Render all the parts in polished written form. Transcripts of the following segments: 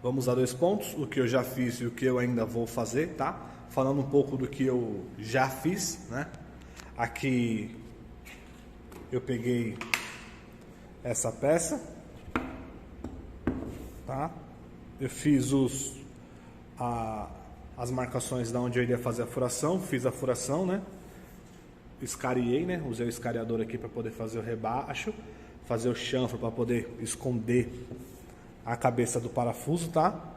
vamos a 2 pontos, o que eu já fiz e o que eu ainda vou fazer, tá? Falando um pouco do que eu já fiz, né? Aqui eu peguei essa peça, tá? Eu fiz as marcações de onde eu iria fazer a furação, fiz a furação, né? Escariei, né? Usei o escariador aqui para poder fazer o rebaixo, fazer o chanfro para poder esconder a cabeça do parafuso, tá?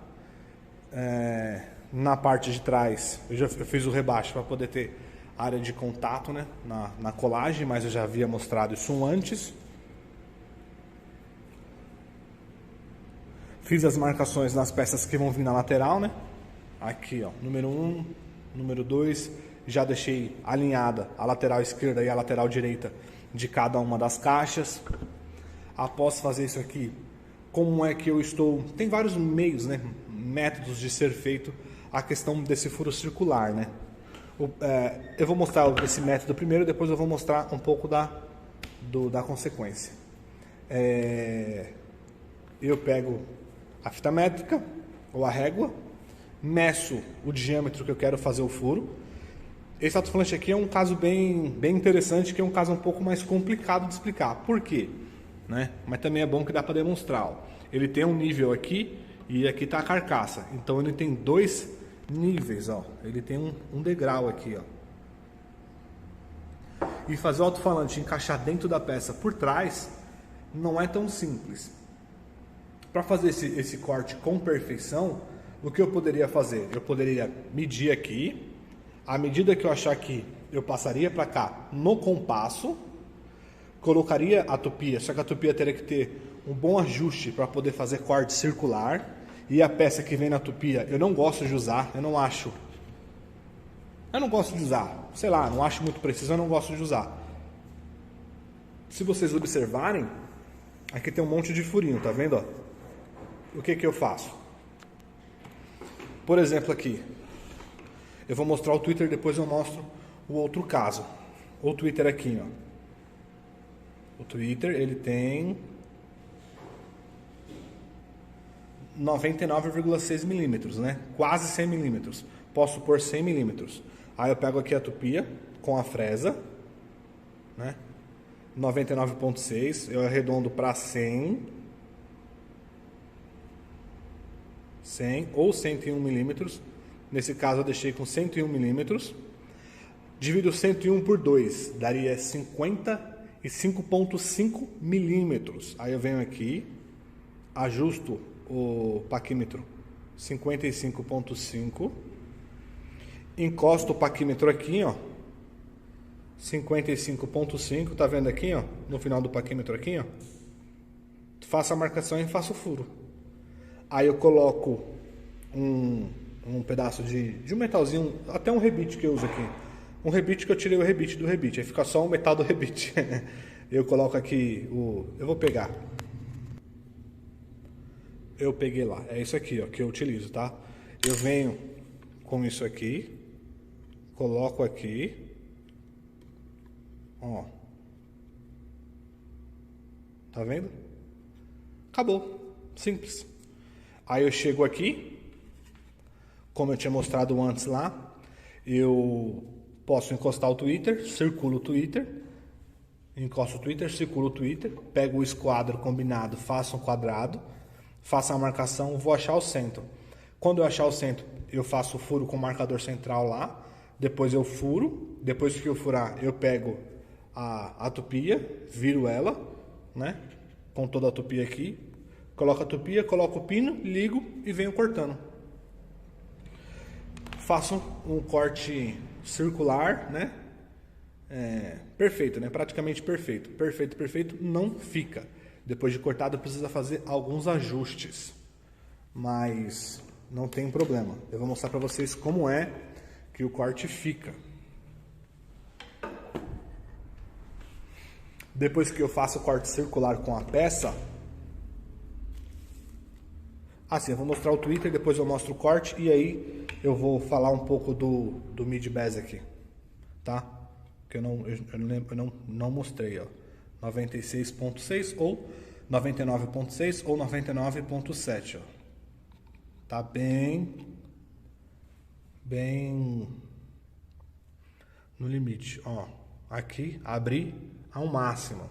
Na parte de trás eu fiz o rebaixo para poder ter área de contato, né? Na colagem, mas eu já havia mostrado isso antes. Fiz as marcações nas peças que vão vir na lateral, né? Aqui, ó, número 1, número 2, já deixei alinhada a lateral esquerda e a lateral direita de cada uma das caixas. Após fazer isso aqui, como é que eu estou... Tem vários meios, né? Métodos de ser feito a questão desse furo circular, né? Eu vou mostrar esse método primeiro, depois eu vou mostrar um pouco da consequência. Eu pego a fita métrica ou a régua, meço o diâmetro que eu quero fazer o furo. Esse alto-falante aqui é um caso bem interessante, que é um caso um pouco mais complicado de explicar. Por quê? Né? Mas também é bom que dá para demonstrar. Ó. Ele tem um nível aqui e aqui está a carcaça. Então ele tem 2 níveis. Ó. Ele tem um degrau aqui. Ó. E fazer o alto-falante encaixar dentro da peça por trás não é tão simples. Para fazer esse corte com perfeição, o que eu poderia fazer? Eu poderia medir aqui, à medida que eu achar que eu passaria para cá no compasso, colocaria a tupia, só que a tupia teria que ter um bom ajuste para poder fazer corte circular, e a peça que vem na tupia eu não gosto de usar, eu não gosto de usar, sei lá, não acho muito preciso, eu não gosto de usar. Se vocês observarem, aqui tem um monte de furinho, tá vendo? Ó? O que eu faço? Por exemplo aqui, eu vou mostrar o Twitter, depois eu mostro o outro caso. O Twitter aqui, ó. O Twitter, ele tem 99,6 milímetros, né? Quase 100 milímetros. Posso pôr 100 milímetros. Aí eu pego aqui a tupia com a fresa, né? 99,6, eu arredondo para 100 ou 101 milímetros. Nesse caso eu deixei com 101 milímetros. Divido 101 por 2, daria 55,5 milímetros. Aí eu venho aqui, ajusto o paquímetro 55,5, encosto o paquímetro aqui, ó, 55,5, tá vendo aqui, ó, no final do paquímetro aqui, ó, faço a marcação e faço o furo. Aí eu coloco um pedaço de um metalzinho, até um rebite que eu uso aqui. Um rebite que eu tirei o rebite do rebite. Aí fica só o metal do rebite. Eu coloco aqui eu vou pegar. Eu peguei lá. É isso aqui, ó, que eu utilizo, tá? Eu venho com isso aqui. Coloco aqui. Ó. Tá vendo? Acabou. Simples. Aí eu chego aqui, como eu tinha mostrado antes lá, eu posso encostar o Twitter, circulo o Twitter, encosto o Twitter, circulo o Twitter, pego o esquadro combinado, faço um quadrado, faço a marcação, vou achar o centro. Quando eu achar o centro, eu faço o furo com o marcador central lá, depois eu furo, depois que eu furar, eu pego a tupia, viro ela, né, com toda a tupia aqui, coloco a tupia, coloco o pino, ligo e venho cortando. Faço um corte circular, né? Perfeito, né? Praticamente perfeito. Perfeito não fica. Depois de cortado precisa fazer alguns ajustes. Mas não tem problema. Eu vou mostrar para vocês como é que o corte fica. Depois que eu faço o corte circular com a peça, assim, eu vou mostrar o Twitter, depois eu mostro o corte e aí eu vou falar um pouco do mid-bass aqui, tá? Que eu não mostrei, ó. 96,6 ou 99,6 ou 99,7, ó. Tá bem no limite, ó. Aqui, abri ao máximo.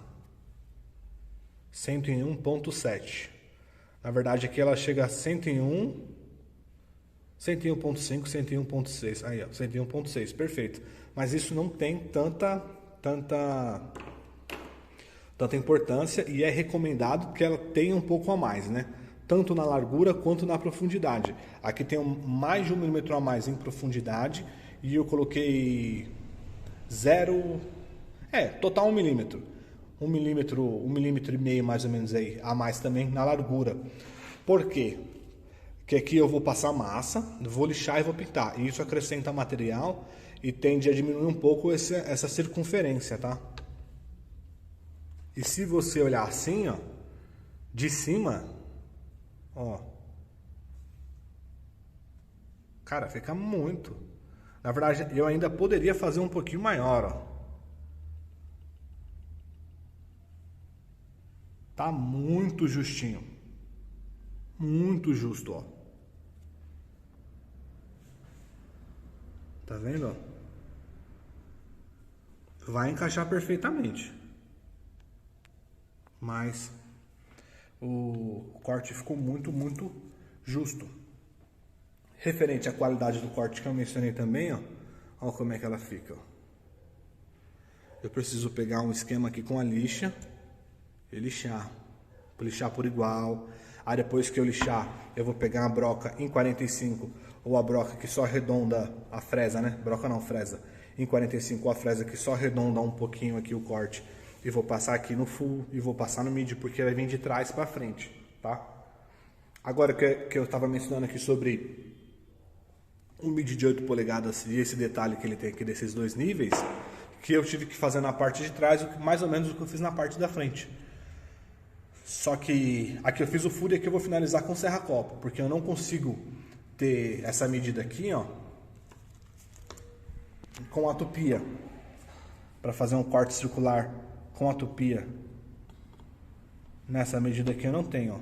101.7. Na verdade, aqui ela chega a 101, 101.5, 101.6. Aí, ó, 101.6, perfeito. Mas isso não tem tanta importância e é recomendado que ela tenha um pouco a mais, né? Tanto na largura quanto na profundidade. Aqui tem mais de 1 milímetro a mais em profundidade e eu coloquei total 1 milímetro. 1 milímetro e meio mais ou menos aí, a mais também na largura. Por quê? Porque aqui eu vou passar massa, vou lixar e vou pintar. E isso acrescenta material e tende a diminuir um pouco essa circunferência, tá? E se você olhar assim, ó, de cima, ó, cara, fica muito. Na verdade, eu ainda poderia fazer um pouquinho maior, ó. Tá muito justinho. Muito justo, ó. Tá vendo, ó? Vai encaixar perfeitamente. Mas o corte ficou muito justo. Referente à qualidade do corte que eu mencionei também, ó. Olha como é que ela fica, ó. Eu preciso pegar um esquema aqui com a lixa e lixar por igual. Aí depois que eu lixar, eu vou pegar uma broca em 45 ou a broca que só arredonda a fresa, né? Broca não, fresa. Em 45 ou a fresa que só arredonda um pouquinho aqui o corte. E vou passar aqui no full e vou passar no mid, porque vai vir de trás para frente, tá? Agora que eu estava mencionando aqui sobre um mid de 8 polegadas e esse detalhe que ele tem aqui desses dois níveis, que eu tive que fazer na parte de trás, mais ou menos o que eu fiz na parte da frente. Só que aqui eu fiz o full e aqui eu vou finalizar com serra-copo, porque eu não consigo ter essa medida aqui, ó, com a tupia, para fazer um corte circular com a tupia. Nessa medida aqui eu não tenho, ó,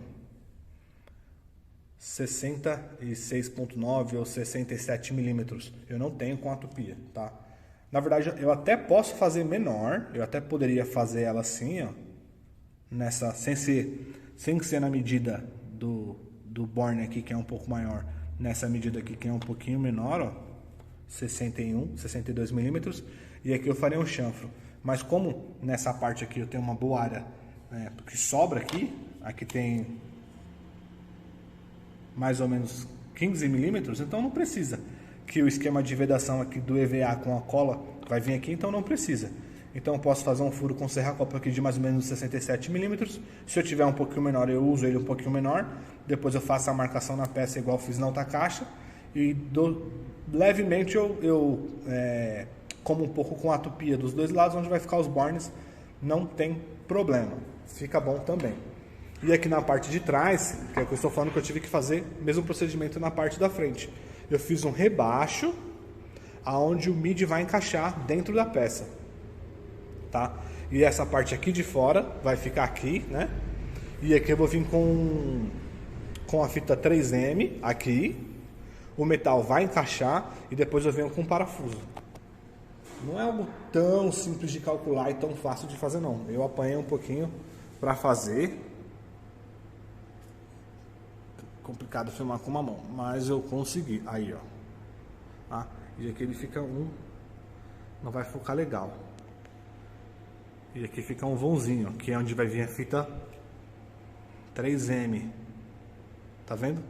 66.9 ou 67 milímetros, eu não tenho com a tupia, tá? Na verdade, eu até posso fazer menor, eu até poderia fazer ela assim, ó, nessa, sem ser na medida do borne aqui, que é um pouco maior, nessa medida aqui, que é um pouquinho menor, ó, 62 milímetros, e aqui eu faria um chanfro. Mas como nessa parte aqui eu tenho uma boa área, que sobra aqui tem mais ou menos 15 milímetros, então não precisa que o esquema de vedação aqui do EVA com a cola vai vir aqui, então não precisa. Então eu posso fazer um furo com serra-copo aqui de mais ou menos 67 milímetros. Se eu tiver um pouquinho menor, eu uso ele um pouquinho menor. Depois eu faço a marcação na peça igual fiz na outra caixa. E levemente eu como um pouco com a tupia dos dois lados, onde vai ficar os bornes, não tem problema. Fica bom também. E aqui na parte de trás, que é o que eu estou falando, que eu tive que fazer o mesmo procedimento na parte da frente. Eu fiz um rebaixo, aonde o mid vai encaixar dentro da peça. Tá? E essa parte aqui de fora vai ficar aqui, né? E aqui eu vou vir com a fita 3M aqui. O metal vai encaixar e depois eu venho com parafuso. Não é algo tão simples de calcular e tão fácil de fazer, não. Eu apanhei um pouquinho para fazer. Complicado filmar com uma mão, mas eu consegui. Aí, ó. Tá? E aqui ele fica não vai focar legal. E aqui fica um vãozinho, que é onde vai vir a fita 3M. Tá vendo?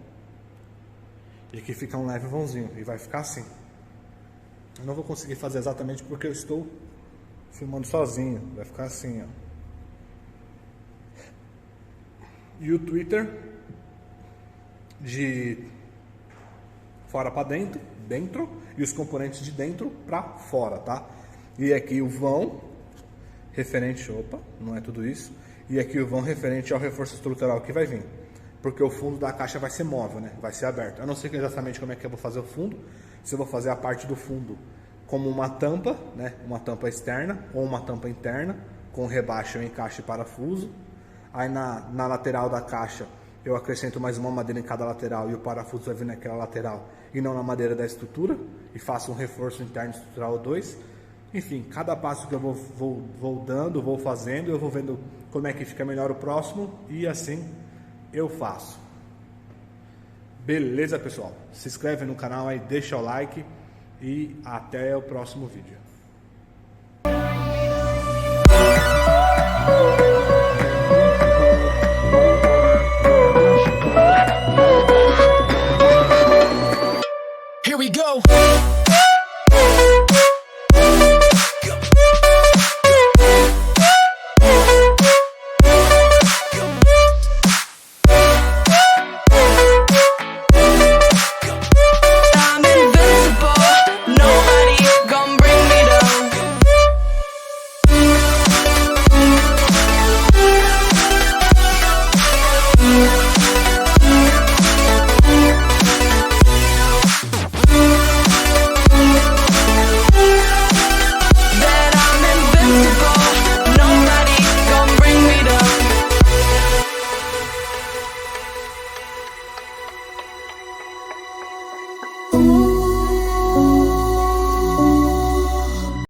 E aqui fica um leve vãozinho. E vai ficar assim. Eu não vou conseguir fazer exatamente porque eu estou filmando sozinho. Vai ficar assim, ó. E o Twitter de fora para dentro, e os componentes de dentro para fora, tá? E aqui o vão referente, não é tudo isso. E aqui o vão referente ao reforço estrutural que vai vir. Porque o fundo da caixa vai ser móvel, né? Vai ser aberto. Eu não sei exatamente como é que eu vou fazer o fundo. Se eu vou fazer a parte do fundo como uma tampa, né? Uma tampa externa ou uma tampa interna, com rebaixo, encaixe e parafuso. Aí na lateral da caixa eu acrescento mais uma madeira em cada lateral e o parafuso vai vir naquela lateral e não na madeira da estrutura, e faço um reforço interno estrutural 2. Enfim, cada passo que eu vou dando, vou fazendo, eu vou vendo como é que fica melhor o próximo e assim eu faço. Beleza, pessoal? Se inscreve no canal aí, deixa o like e até o próximo vídeo. Here we go.